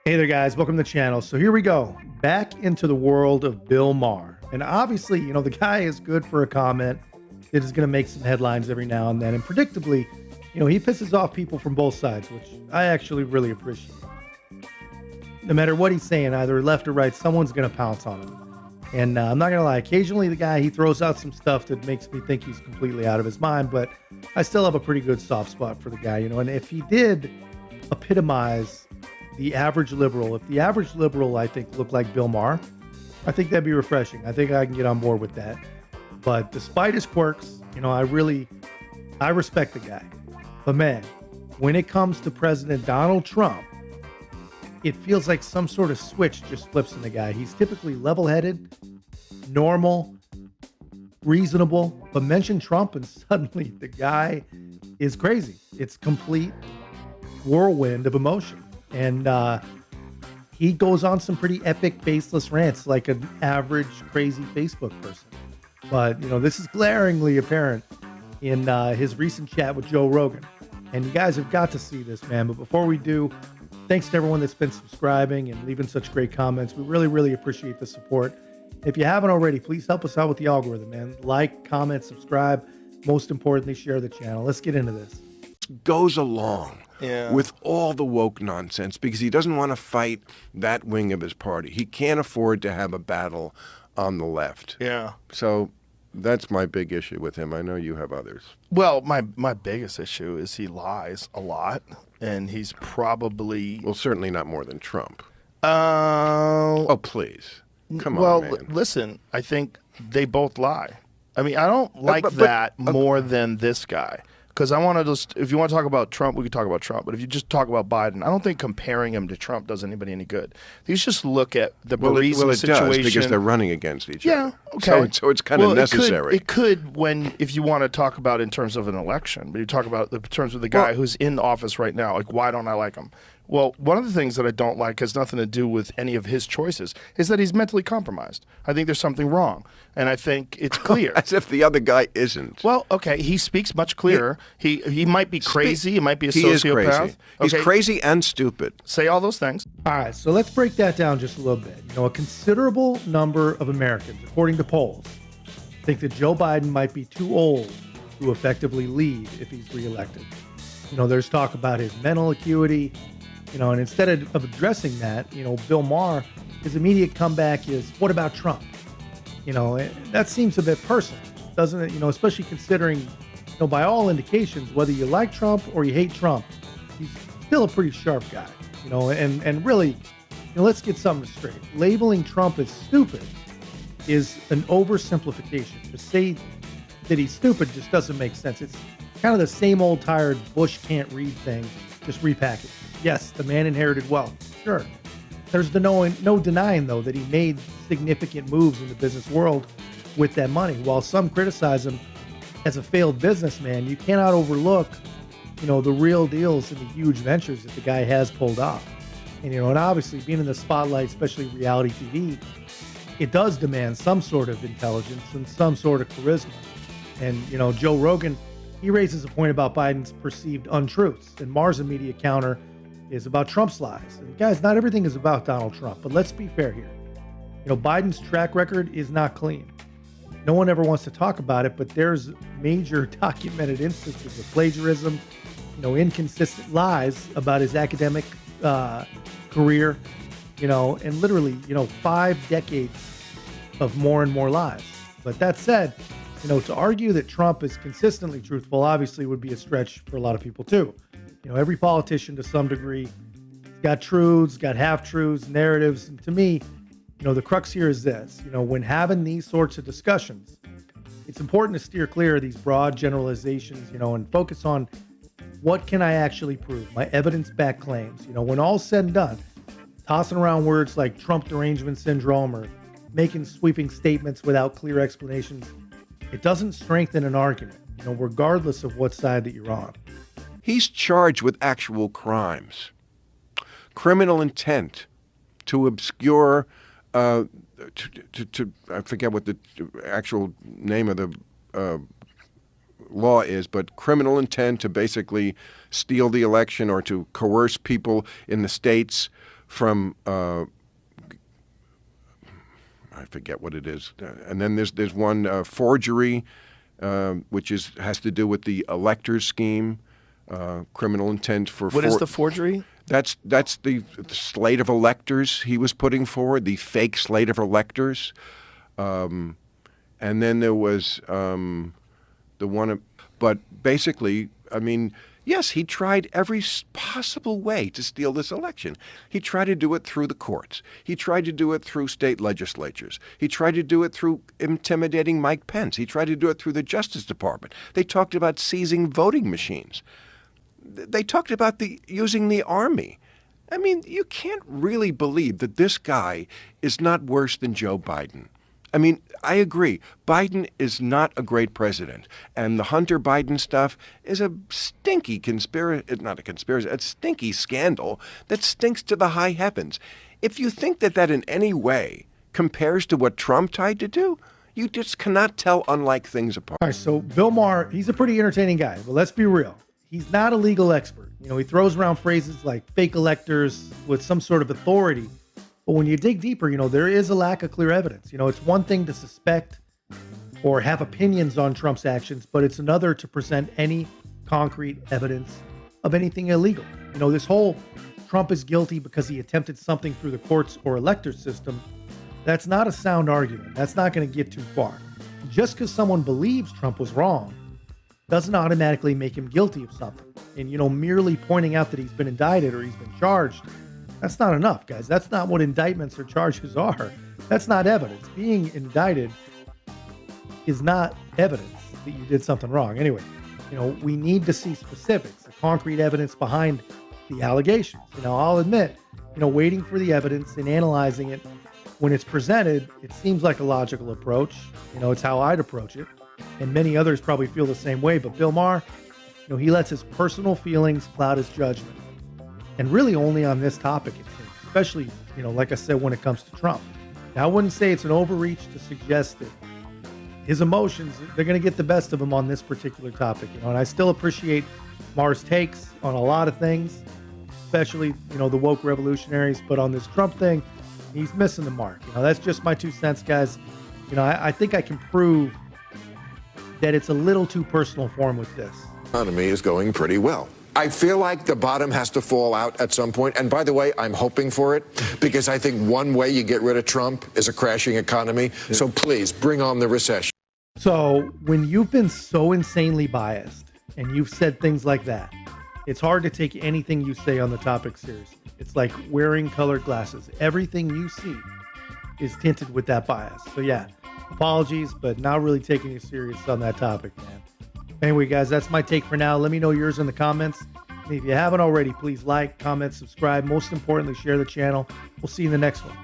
Hey there, guys. Welcome to the channel. So here we go. Back into the world of Bill Maher. And obviously, the guy is good for a comment that is going to make some headlines every now and then. And predictably, he pisses off people from both sides, which I actually really appreciate. No matter what he's saying, either left or right, someone's going to pounce on him. And I'm not going to lie, occasionally the guy, he throws out some stuff that makes me think he's completely out of his mind, but I still have a pretty good soft spot for the guy, and if he did epitomize the average liberal, if the average liberal, I think, looked like Bill Maher, I think that'd be refreshing. I think I can get on board with that. But despite his quirks, I respect the guy. But man, when it comes to President Donald Trump, it feels like some sort of switch just flips in the guy. He's typically level-headed, normal, reasonable, but mention Trump and suddenly the guy is crazy. It's complete whirlwind of emotion. And he goes on some pretty epic, baseless rants like an average crazy Facebook person. But, this is glaringly apparent in his recent chat with Joe Rogan. And you guys have got to see this, man. But before we do, thanks to everyone that's been subscribing and leaving such great comments. We really, really appreciate the support. If you haven't already, please help us out with the algorithm, man. Like, comment, subscribe. Most importantly, share the channel. Let's get into this. Goes along with all the woke nonsense because he doesn't want to fight that wing of his party. He can't afford to have a battle on the left. Yeah. So that's my big issue with him. I know you have others. Well, my biggest issue is he lies a lot, and he's probably... Well, certainly not more than Trump. Oh, please. Come on, man. Listen, I think they both lie. I mean, I don't like that more than this guy. Because I want to just, if you want to talk about Trump, we could talk about Trump. But if you just talk about Biden, I don't think comparing him to Trump does anybody any good. You just look at the Burisma situation. Well, it does, because they're running against each other. Yeah, okay. So it's kind of necessary. It could if you want to talk about in terms of an election, but you talk about in terms of the guy who's in office right now, like, why don't I like him? Well, one of the things that I don't like has nothing to do with any of his choices, is that he's mentally compromised. I think there's something wrong, and I think it's clear. As if the other guy isn't. Well, okay, he speaks much clearer. He might be crazy. He might be a sociopath. He is crazy. He's crazy and stupid. Say all those things. All right, so let's break that down just a little bit. A considerable number of Americans, according to polls, think that Joe Biden might be too old to effectively lead if he's reelected. There's talk about his mental acuity. And instead of addressing that, Bill Maher, his immediate comeback is, what about Trump? That seems a bit personal, doesn't it? Especially considering, by all indications, whether you like Trump or you hate Trump, he's still a pretty sharp guy, and really, let's get something straight. Labeling Trump as stupid is an oversimplification. To say that he's stupid just doesn't make sense. It's kind of the same old tired Bush can't read thing, just repackaged. Yes, the man inherited wealth. Sure. There's no denying, though, that he made significant moves in the business world with that money. While some criticize him as a failed businessman, you cannot overlook, the real deals and the huge ventures that the guy has pulled off. And, and obviously being in the spotlight, especially reality TV, it does demand some sort of intelligence and some sort of charisma. And, Joe Rogan, he raises a point about Biden's perceived untruths, and Maher's immediate counter is about Trump's lies. And guys, not everything is about Donald Trump, but let's be fair here. Biden's track record is not clean. No one ever wants to talk about it, but there's major documented instances of plagiarism, inconsistent lies about his academic career, and literally, 5 decades of more and more lies. But that said, to argue that Trump is consistently truthful obviously would be a stretch for a lot of people too. Every politician to some degree got truths, got half-truths, narratives. And to me, the crux here is this. When having these sorts of discussions, it's important to steer clear of these broad generalizations, and focus on what can I actually prove, my evidence-backed claims. When all's said and done, tossing around words like Trump derangement syndrome or making sweeping statements without clear explanations, it doesn't strengthen an argument, regardless of what side that you're on. He's charged with actual crimes, criminal intent to obscure, I forget what the actual name of the law is, but criminal intent to basically steal the election or to coerce people in the states from I forget what it is. And then there's one forgery, which has to do with the electors scheme, criminal intent for. What is the forgery? That's the slate of electors he was putting forward, the fake slate of electors. And then there was the one, but basically, I mean, yes, he tried every possible way to steal this election. He tried to do it through the courts. He tried to do it through state legislatures. He tried to do it through intimidating Mike Pence. He tried to do it through the Justice Department. They talked about seizing voting machines. They talked about using the army. I mean, you can't really believe that this guy is not worse than Joe Biden. I mean, I agree. Biden is not a great president. And the Hunter Biden stuff is a stinky conspiracy, not a conspiracy, a stinky scandal that stinks to the high heavens. If you think that in any way compares to what Trump tried to do, you just cannot tell unlike things apart. All right, so Bill Maher, he's a pretty entertaining guy, but let's be real. He's not a legal expert. You know, he throws around phrases like fake electors with some sort of authority. But when you dig deeper, you know, there is a lack of clear evidence. You know, it's one thing to suspect or have opinions on Trump's actions, but it's another to present any concrete evidence of anything illegal. You know, this whole Trump is guilty because he attempted something through the courts or elector system, that's not a sound argument. That's not going to get too far. Just because someone believes Trump was wrong doesn't automatically make him guilty of something. And, you know, merely pointing out that he's been indicted or he's been charged, that's not enough, guys. That's not what indictments or charges are. That's not evidence. Being indicted is not evidence that you did something wrong. Anyway, you know, we need to see specifics, the concrete evidence behind the allegations. You know, I'll admit, you know, waiting for the evidence and analyzing it when it's presented, it seems like a logical approach. You know, it's how I'd approach it. And many others probably feel the same way. But Bill Maher, you know, he lets his personal feelings cloud his judgment. And really only on this topic, it seems, especially, you know, like I said, when it comes to Trump. Now, I wouldn't say it's an overreach to suggest that his emotions, they're going to get the best of him on this particular topic. You know, and I still appreciate Maher's takes on a lot of things, especially, you know, the woke revolutionaries. But on this Trump thing, he's missing the mark. You know, that's just my 2 cents, guys. You know, I think I can prove that it's a little too personal for him with this. Economy is going pretty well. I feel like the bottom has to fall out at some point. And by the way, I'm hoping for it because I think one way you get rid of Trump is a crashing economy. So please bring on the recession. So when you've been so insanely biased and you've said things like that, it's hard to take anything you say on the topic seriously. It's like wearing colored glasses. Everything you see is tinted with that bias. So yeah, apologies, but not really taking you serious on that topic, man. Anyway, guys, that's my take for now. Let me know yours in the comments. And if you haven't already, please like, comment, subscribe. Most importantly, share the channel. We'll see you in the next one.